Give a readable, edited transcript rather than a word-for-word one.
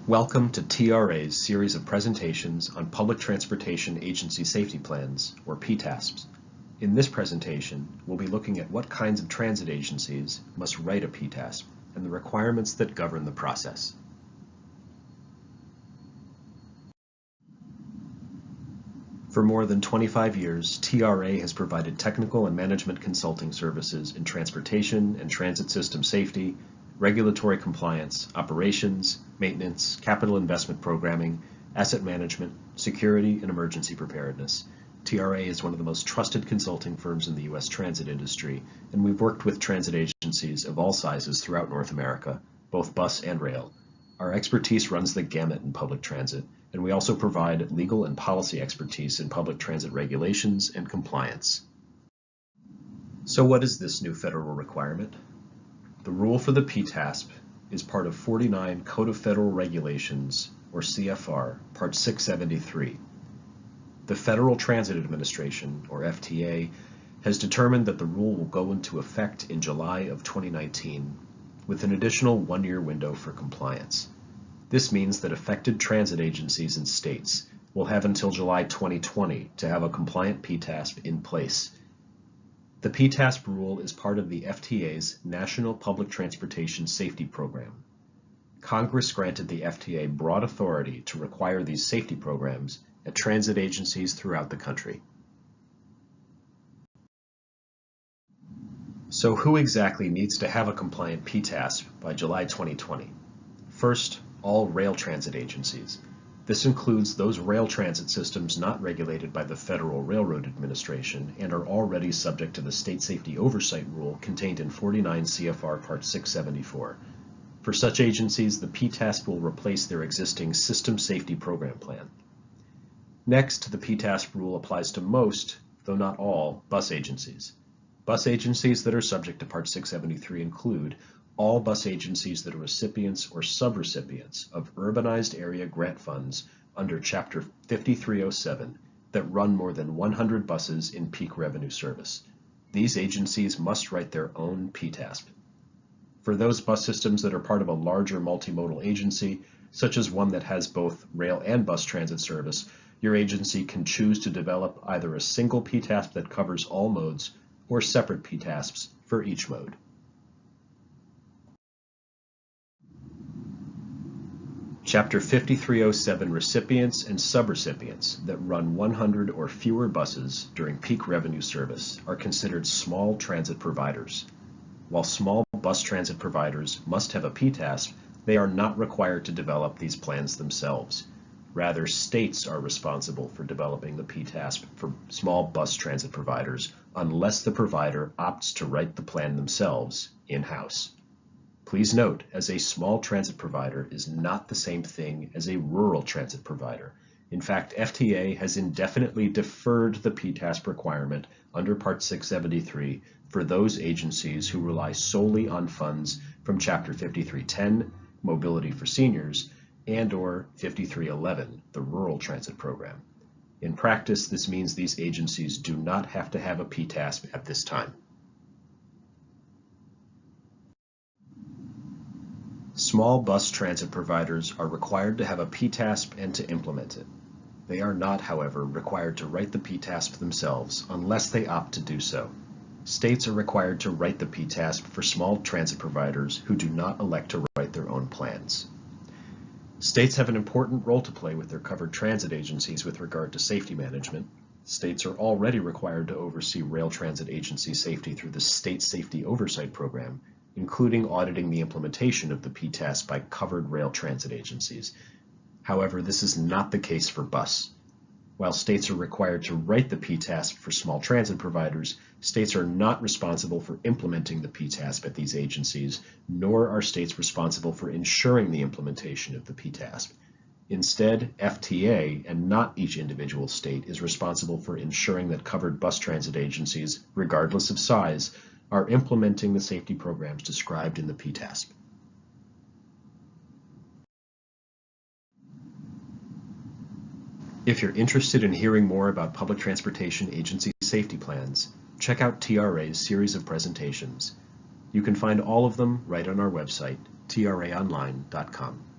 Welcome to TRA's series of presentations on Public Transportation Agency Safety Plans, or PTASPs. In this presentation, we'll be looking at what kinds of transit agencies must write a PTASP and the requirements that govern the process. For more than 25 years, TRA has provided technical and management consulting services in transportation and transit system safety, regulatory compliance, operations, maintenance, capital investment programming, asset management, security, and emergency preparedness. TRA is one of the most trusted consulting firms in the U.S. transit industry, and we've worked with transit agencies of all sizes throughout North America, both bus and rail. Our expertise runs the gamut in public transit, and we also provide legal and policy expertise in public transit regulations and compliance. So what is this new federal requirement? The rule for the PTASP is part of 49 Code of Federal Regulations, or CFR, Part 673. The Federal Transit Administration, or FTA, has determined that the rule will go into effect in July of 2019, with an additional one-year window for compliance. This means that affected transit agencies and states will have until July 2020 to have a compliant PTASP in place. The PTASP rule is part of the FTA's National Public Transportation Safety Program. Congress granted the FTA broad authority to require these safety programs at transit agencies throughout the country. So who exactly needs to have a compliant PTASP by July 2020? First, all rail transit agencies. This includes those rail transit systems not regulated by the Federal Railroad Administration and are already subject to the State Safety Oversight Rule contained in 49 CFR Part 674. For such agencies, the PTASP will replace their existing System Safety Program Plan. Next, the PTASP rule applies to most, though not all, bus agencies. Bus agencies that are subject to Part 673 include all bus agencies that are recipients or subrecipients of urbanized area grant funds under Chapter 5307 that run more than 100 buses in peak revenue service. These agencies must write their own PTASP. For those bus systems that are part of a larger multimodal agency, such as one that has both rail and bus transit service, your agency can choose to develop either a single PTASP that covers all modes or separate PTASPs for each mode. Chapter 5307 recipients and subrecipients that run 100 or fewer buses during peak revenue service are considered small transit providers. While small bus transit providers must have a PTASP, they are not required to develop these plans themselves. Rather, states are responsible for developing the PTASP for small bus transit providers unless the provider opts to write the plan themselves in-house. Please note, as a small transit provider is not the same thing as a rural transit provider. In fact, FTA has indefinitely deferred the PTASP requirement under Part 673 for those agencies who rely solely on funds from Chapter 5310, Mobility for Seniors, and/or 5311, the Rural Transit Program. In practice, this means these agencies do not have to have a PTASP at this time. Small bus transit providers are required to have a PTASP and to implement it. They are not, however, required to write the PTASP themselves unless they opt to do so. States are required to write the PTASP for small transit providers who do not elect to write their own plans. States have an important role to play with their covered transit agencies with regard to safety management. States are already required to oversee rail transit agency safety through the State Safety Oversight Program, including auditing the implementation of the PTASP by covered rail transit agencies. However, this is not the case for bus. While states are required to write the PTASP for small transit providers, states are not responsible for implementing the PTASP at these agencies, nor are states responsible for ensuring the implementation of the PTASP. Instead, FTA, and not each individual state, is responsible for ensuring that covered bus transit agencies, regardless of size, are implementing the safety programs described in the PTASP. If you're interested in hearing more about public transportation agency safety plans, check out TRA's series of presentations. You can find all of them right on our website, traonline.com.